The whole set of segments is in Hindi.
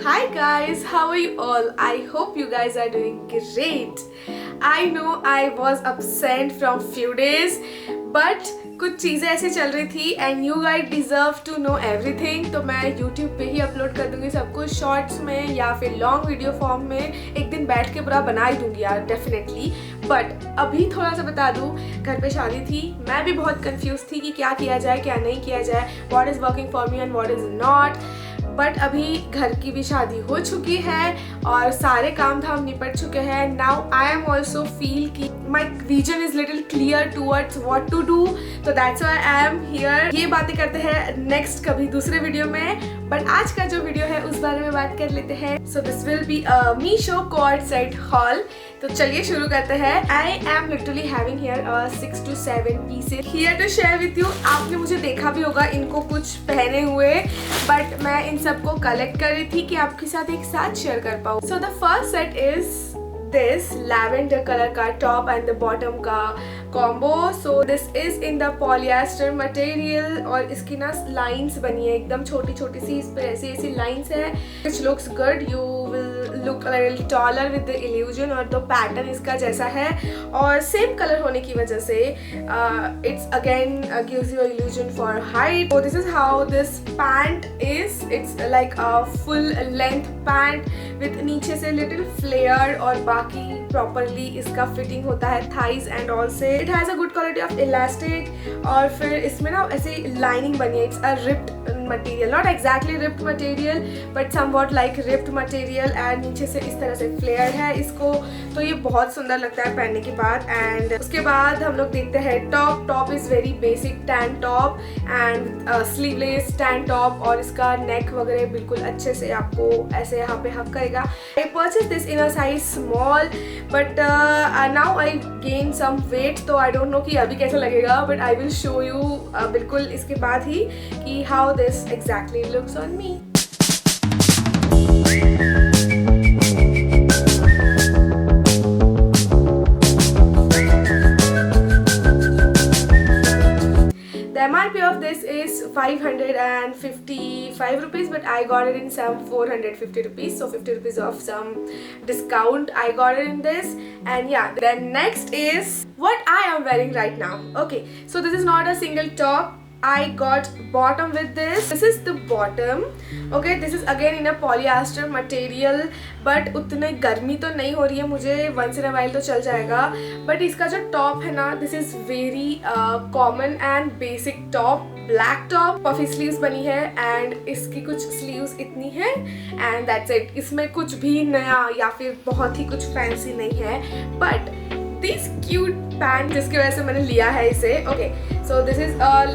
Hi guys, how are you all? I hope you guys are doing great. I know I was absent from few days, but कुछ चीज़ें ऐसे चल रही थी and you guys deserve to know everything. तो मैं यूट्यूब पे ही अपलोड कर दूंगी सब कुछ शॉर्ट्स में या फिर लॉन्ग वीडियो फॉर्म में। एक दिन बैठ के पूरा बना ही दूंगी यार डेफिनेटली। बट अभी थोड़ा सा बता दूं, घर पे शादी थी, मैं भी बहुत कंफ्यूज थी कि क्या किया जाए क्या नहीं किया जाए, what is working for me and what is not. But अभी घर की भी शादी हो चुकी है और सारे काम धाम निपट चुके हैं। Now I am also feel कि my vision is little clear towards what to do, तो that's why I am here. ये बातें करते हैं नेक्स्ट कभी दूसरे वीडियो में, बट आज का जो वीडियो है उस बारे में बात कर लेते हैं। So this will be a Meesho coord set haul. तो चलिए शुरू करते हैं। I am literally having here 6 to 7 pieces here to share with you. आपने मुझे देखा भी होगा इनको कुछ पहने हुए, बट मैं इन सबको कलेक्ट कर रही थी कि आपके साथ एक साथ शेयर कर पाऊँ। So the first set is this lavender colour का टॉप एंड द बॉटम का combo. So this is in the polyester material और इसकी ना लाइंस बनी है एकदम छोटी छोटी सी, इस पर ऐसी ऐसी लाइंस है। Which looks good, you will look a little taller with the illusion. और तो पैटर्न इसका जैसा है और सेम कलर होने की वजह से it's again gives you illusion for height. So this is how this pant is. It's like a full length pant with नीचे से लिटिल फ्लेयर और बाकी प्रॉपरली इसका फिटिंग होता है थाइज एंड ऑल से। It has a good quality of elastic और फिर इसमें ना ऐसी लाइनिंग बनी है। It's a ripped material, not exactly ripped material but somewhat like ripped material and नीचे से इस तरह से फ्लेयर है इसको। तो ये बहुत सुंदर लगता है पहनने के बाद। एंड उसके बाद हम लोग देखते हैं top. Top is very basic tan top and sleeveless tan top और इसका नेक वगैरह बिल्कुल अच्छे से आपको ऐसे यहाँ पे हक करेगा। I purchase this in a size small but now I gain some weight, तो आई डोंट नो कि अभी कैसा लगेगा, but I will show you बिल्कुल इसके बाद ही कि how this exactly looks on me. The MRP of this is 555 rupees, but I got it in some 450 rupees, so 50 rupees of some discount I got it in this. And yeah, then next is what I am wearing right now. Okay, so this is not a single top. I got bottom with this. This is the bottom. Okay, this is again in a polyester material, but उतने गर्मी तो नहीं हो रही है मुझे, once in a while तो चल जाएगा। बट इसका जो टॉप है ना, this is very common and basic top, black top, puffy sleeves बनी है एंड इसकी कुछ स्लीव्स इतनी है एंड दैट्स इट। इसमें कुछ भी नया या फिर बहुत ही कुछ फैंसी नहीं है, बट दिस क्यूट पैंट जिसकी वजह से मैंने लिया है इसे। Okay, so this is a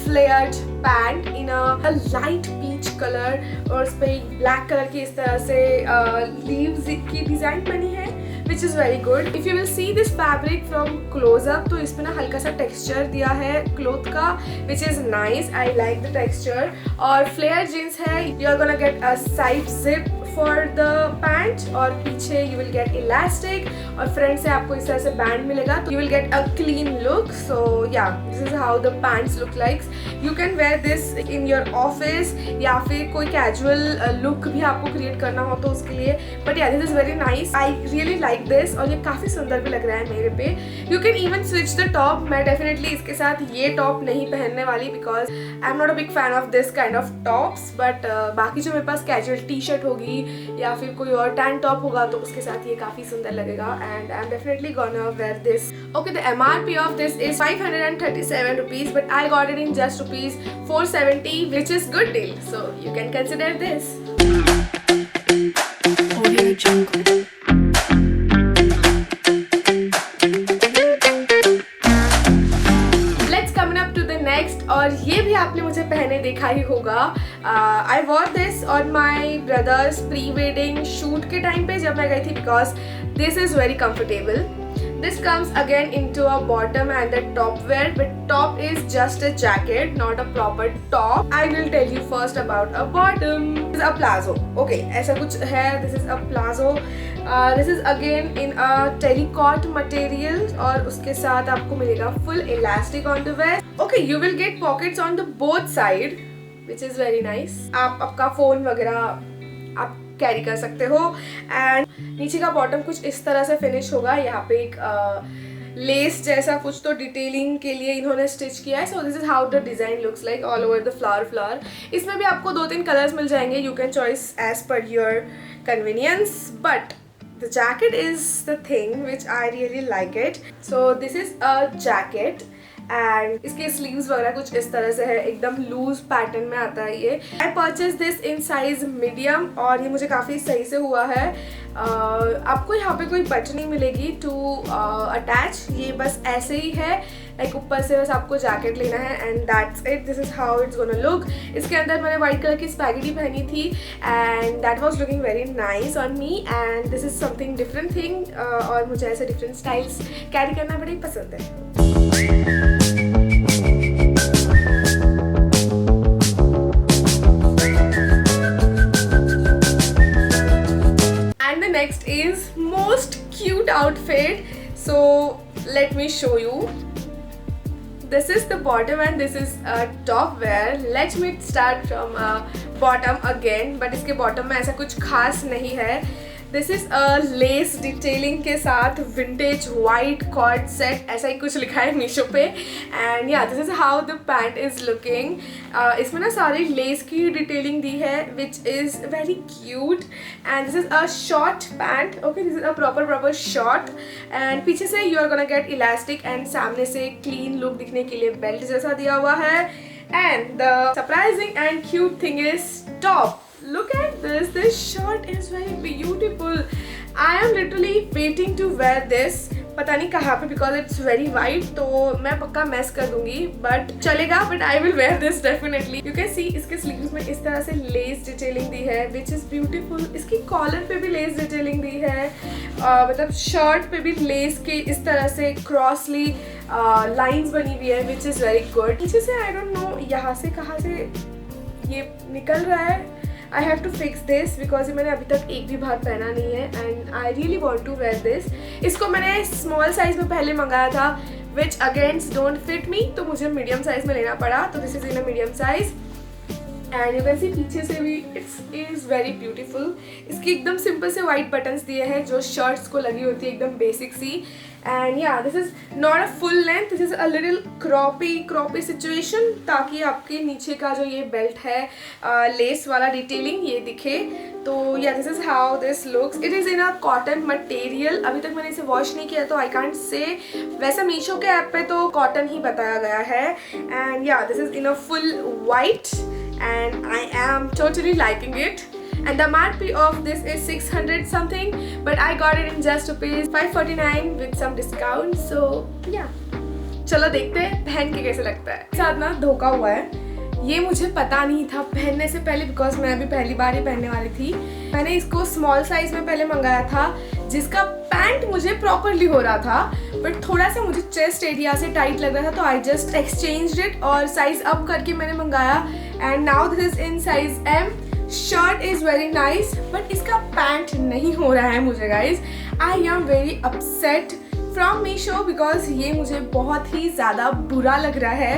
flared pant in a light peach colour और उस पर ब्लैक कलर की इस तरह से लीव्स की डिज़ाइन बनी है, which is very good. If you will see this fabric from close up, तो इसमें ना हल्का सा टेक्सचर दिया है क्लोथ का, which is nice. I like the texture. और फ्लेयर जीन्स है, you are gonna get a side zip for the pant और पीछे यू विल गेट इलास्टिक और फ्रंट से आपको इस तरह से बैंड मिलेगा, तो you will get a clean look. So yeah this is how the pants look like. You can wear this in your office या फिर कोई कैजुअल लुक भी आपको क्रिएट करना हो तो उसके लिए। But yeah this is very nice, I really like this और ये काफ़ी सुंदर भी लग रहा है मेरे पे। You can even switch the top. मैं डेफिनेटली इसके साथ ये टॉप नहीं पहनने वाली because I am not a big fan of this kind of tops, but बाकी जो मेरे पास कैजुअल टी शर्ट होगी या फिर कोई और टैन टॉप होगा तो उसके साथ ये काफ़ी सुंदर लगेगा and I am definitely gonna wear this. Okay, the MRP of this is 537 rupees, but I got it in just rupees 470, which is good deal, so you can consider this. Audio Jungle. और ये भी आपने मुझे पहने देखा ही होगा। I wore this on my brother's pre wedding shoot के टाइम पे जब मैं गई थी, because this is very comfortable. This comes again into a bottom and a top wear, but top is just a jacket, not a proper top. I will tell you first about a bottom. This is a plazo. Okay, ऐसा कुछ है. This is a plazo. This is again in a terracotta material और उसके साथ आपको मिलेगा full elastic on the waist. Okay, you will get pockets on the both side, which is very nice. आप आपका phone वगैरह आप कैरी कर सकते हो। एंड नीचे का बॉटम कुछ इस तरह से फिनिश होगा, यहाँ पे एक लेस जैसा कुछ तो डिटेलिंग के लिए इन्होंने स्टिच किया है। So this is how the design looks like all over the flower. इसमें भी आपको 2-3 कलर्स मिल जाएंगे, you can choice as per your convenience, but the jacket is the thing which I really like it. So this is a jacket and इसके sleeves वगैरह कुछ इस तरह से है, एकदम लूज पैटर्न में आता है ये। I purchased this in size medium और ये मुझे काफ़ी सही से हुआ है। आपको यहाँ पे कोई बटन नहीं मिलेगी टू अटैच, ये बस ऐसे ही है, लाइक ऊपर से बस आपको जैकेट लेना है and that's it. This is how it's gonna look. इसके अंदर मैंने व्हाइट कलर की स्पैगेटी पहनी थी and that was looking very nice on me and this is something different thing और मुझे ऐसे डिफरेंट स्टाइल्स कैरी करना बड़ी पसंद है। Next is most cute outfit, so let me show you. This is the bottom and this is a top wear. Let me start from bottom again, but इसके bottom में ऐसा कुछ खास नहीं है। This is a lace detailing के साथ vintage white cord set, ऐसा ही कुछ लिखा है मीशो पे। And yeah, this is how the pant is looking. इसमें ना सारी lace की detailing दी है, which is very cute. And this is a short pant. Okay, this is a proper short. And पीछे से you are gonna get elastic and सामने से clean look दिखने के लिए belt जैसा दिया हुआ है। And the surprising and cute thing is top. Look at this. This shirt is very beautiful. I am literally waiting to wear this. पता नहीं कहाँ पे because it's very white, तो मैं पक्का मैस कर दूंगी, but चलेगा, but I will wear this definitely. You can see इसके sleeves में इस तरह से lace detailing दी है, which is beautiful. इसकी collar पे भी lace detailing दी है, मतलब shirt पे भी lace के इस तरह से crossly lines बनी हुई है, which is very good. पीछे से I don't know यहाँ से कहाँ से ये निकल रहा है। I have to fix this because मैंने अभी तक एक भी बार पहना नहीं है and I really want to wear this. इसको मैंने small size में पहले मंगाया था which again don't fit me, तो मुझे medium size में लेना पड़ा, तो this is in a medium size. And you can see पीछे से भी it is very beautiful. इसकी एकदम सिंपल से white buttons दिए हैं जो shirts को लगी होती है एकदम basic C. And yeah, this is not a full length, this is a little croppy situation, ताकि आपके नीचे का जो ये बेल्ट है लेस वाला डिटेलिंग ये दिखे। तो yeah, this is how this looks. It is in a cotton material. अभी तक मैंने इसे वॉश नहीं किया तो I can't say. वैसे मीशो के ऐप पे तो कॉटन ही बताया गया है। And yeah, this is in a full white and I am totally liking it. And the MRP of this is 600 something, but I got it in just rupees 549 with some discount. So yeah, चलो देखते हैं पहन के कैसे लगता है। साथ ना धोखा हुआ है, ये मुझे पता नहीं था पहनने से पहले बिकॉज मैं अभी पहली बार ही पहनने वाली थी। मैंने इसको स्मॉल साइज में पहले मंगाया था जिसका पैंट मुझे प्रॉपरली हो रहा था, बट थोड़ा सा मुझे चेस्ट एरिया से टाइट लग रहा था, तो आई जस्ट एक्सचेंज्ड इट और साइज अप करके मैंने मंगाया। And now this is in size M. Shirt is very nice but इसका पैंट नहीं हो रहा है मुझे guys. I am very upset from Meesho because ये मुझे बहुत ही ज़्यादा बुरा लग रहा है।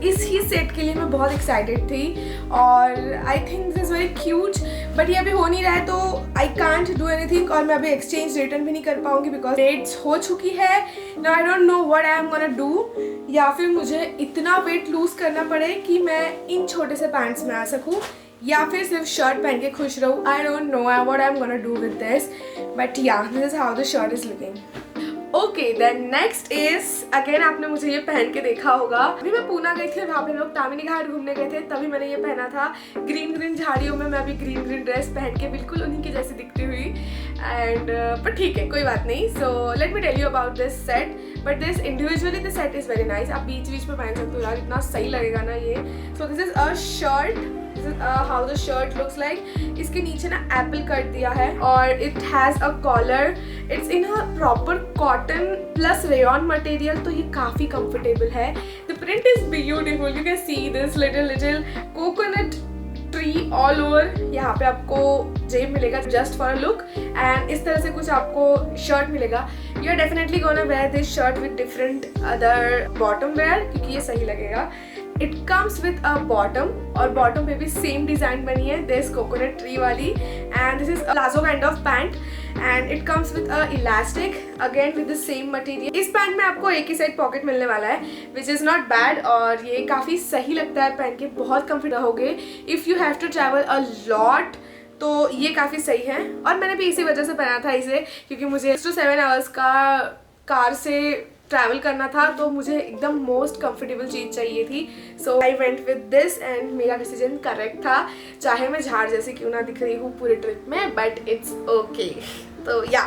इस ही सेट के लिए मैं बहुत एक्साइटेड थी और I think this is very cute, but ये अभी हो नहीं रहा है तो आई कांट डू एनीथिंग और मैं अभी एक्सचेंज रिटर्न भी नहीं कर पाऊंगी बिकॉज डेट्स हो चुकी है। Now I don't know what I am gonna do, या फिर मुझे इतना वेट लूज करना पड़े कि मैं इन छोटे से पैंट्स में आ सकूँ या फिर सिर्फ शर्ट पहन के खुश रहूँ। I don't know what I am gonna do with this, but yeah this is how the shirt is looking. Okay then next is again आपने मुझे ये पहन के देखा होगा। अभी मैं पूना गई थी, वहाँ पे लोग तामिनी घाट घूमने गए थे, तभी मैंने ये पहना था। ग्रीन झाड़ियों में मैं अभी ग्रीन ड्रेस पहन के बिल्कुल उन्हीं की जैसी दिखती हुई। एंड पर ठीक है कोई बात नहीं। So let me tell you about this set, but this individually this set is very nice. आप बीच में पहन सकते हो यार, इतना सही लगेगा ना ये। So this is a shirt, this is how the shirt looks like. इसके नीचे ना एप्पल कट दिया है और it has a collar. It's in a proper cotton plus rayon material, तो ये काफ़ी कंफर्टेबल है। The print is beautiful, you can see this little coconut tree all over. यहाँ पे आपको जेब मिलेगा just for a look and इस तरह से कुछ आपको शर्ट मिलेगा। You are definitely gonna wear this shirt with different other bottom wear क्योंकि ये सही लगेगा। It comes with a bottom और बॉटम पे भी सेम डिज़ाइन बनी है दिस कोकोनट ट्री वाली। and this is a palazzo kind of pant and it comes with a elastic again with the same material. इस पैंट में आपको एक ही साइड पॉकेट मिलने वाला है which is not bad और ये काफ़ी सही लगता है पहन के, बहुत कंफर्टेबल होगे if you have to travel a lot तो ये काफ़ी सही है। और मैंने भी इसी वजह से पहना था इसे क्योंकि मुझे 6 to 7 आवर्स का कार से ट्रैवल करना था तो मुझे एकदम मोस्ट कंफर्टेबल चीज़ चाहिए थी। So I went with this and मेरा डिसीजन करेक्ट था, चाहे मैं झाड़ जैसे क्यों ना दिख रही हूँ पूरे ट्रिप में, बट इट्स ओके। तो या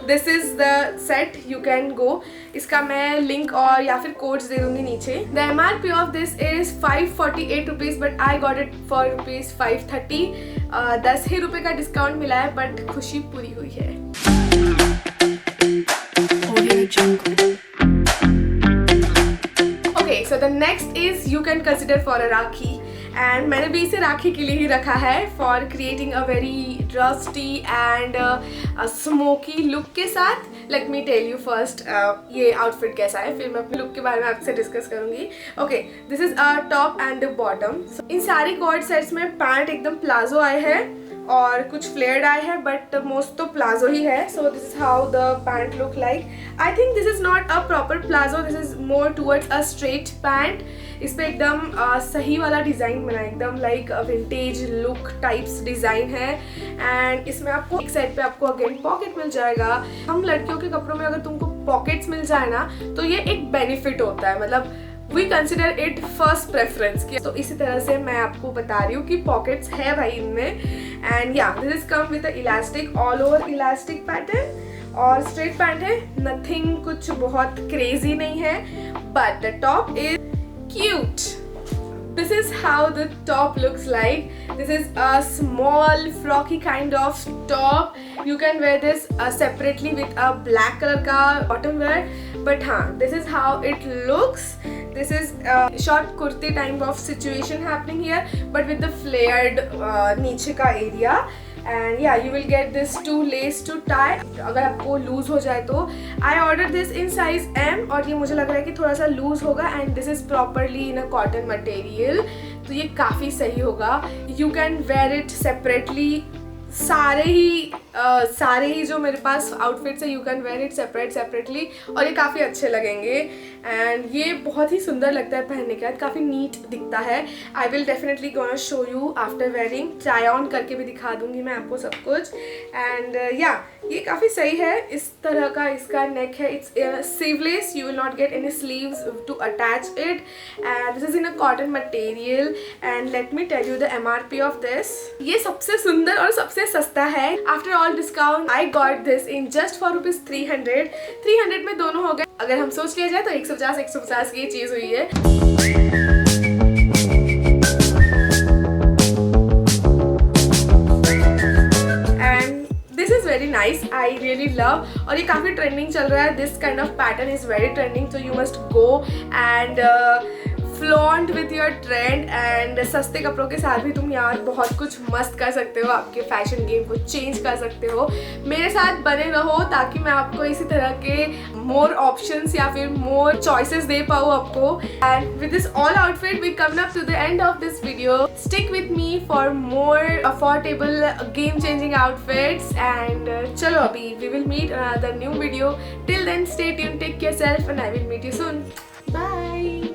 this is the set, you can go. इसका मैं लिंक और या फिर कोड्स दे दूँगी नीचे। The MRP of this is 548 rupees but I got it for rupees 530। 10 ही रुपये का डिस्काउंट मिला है बट खुशी पूरी हुई है। Okay, so the next is you can consider for a rakhi and मैंने भी इसे राखी के लिए ही रखा है for creating a very rusty and smoky look के साथ। Let me tell you first ये outfit कैसा है, फिर मैं अपने look के बारे में आपसे डिस्कस करूँगी। Okay, this is a top and the bottom। So, इन सारी कोड सेट्स में पैंट एकदम प्लाजो आए हैं और कुछ फ्लेयर्ड आए हैं बट मोस्ट तो प्लाजो ही है। So this is how the pant look like. I think this is not a proper palazzo, this is more towards a straight pant. इस पर एकदम सही वाला डिज़ाइन बना है, एकदम like vintage look types design है एंड इसमें आपको एक साइड पे आपको अगेन पॉकेट मिल जाएगा। हम लड़कियों के कपड़ों में अगर तुमको पॉकेट्स मिल जाए ना तो ये एक बेनिफिट होता है, मतलब we consider it first preference. तो इसी तरह से मैं आपको बता रही हूँ कि पॉकेट्स है भाई इनमें एंड या this is come with elastic, all over elastic pattern और स्ट्रेट पैंट है, नथिंग कुछ बहुत क्रेजी नहीं है but the top is cute. This is how the top looks like. This is a small froggy kind of top. You can wear this separately with a black color का bottom wear. But हाँ, this is how it looks. This is a short kurti type of situation happening here, but with the flared नीचे का area. And yeah, you will get this 2 lace to tie अगर आपको लूज हो जाए तो। I ordered this in size M और ये मुझे लग रहा है कि थोड़ा सा लूज होगा and this is properly in a cotton material, तो ये काफ़ी सही होगा। You can wear it separately, सारे ही जो मेरे पास आउटफिट्स है you can where it separately और ये काफ़ी अच्छे लगेंगे एंड ये बहुत ही सुंदर लगता है पहनने के बाद, काफ़ी नीट दिखता है। I will definitely gonna show you after wearing, try on करके भी दिखा दूंगी मैं आपको सब कुछ एंड या ये काफ़ी सही है। इस तरह का इसका नेक है, it's sleeveless, you will not get any sleeves to attach it and this is in a cotton material and let me tell you the MRP of this. ये सबसे सुंदर और सबसे सस्ता है। After all discount I got this in just for rupees 300 में दोनों हो गए। अगर हम सोच लिया जाए तो 150 की चीज़ हुई है। Very nice, I really love और ये काफ़ी ट्रेंडिंग चल रहा है। This kind of pattern is very trending, so you must go and flaunt with your trend and सस्ते कपड़ों के साथ भी तुम यार बहुत कुछ मस्त कर सकते हो, आपके फैशन गेम को चेंज कर सकते हो। मेरे साथ बने रहो ताकि मैं आपको इसी तरह के मोर ऑप्शंस या फिर मोर चॉइसेस दे पाऊँ आपको। And with this all outfit we come up to the end of this video. Stick with me for more affordable game changing outfits and चलो अभी we will meet another new video. Till then stay tuned, take care self and I will meet you soon. Bye.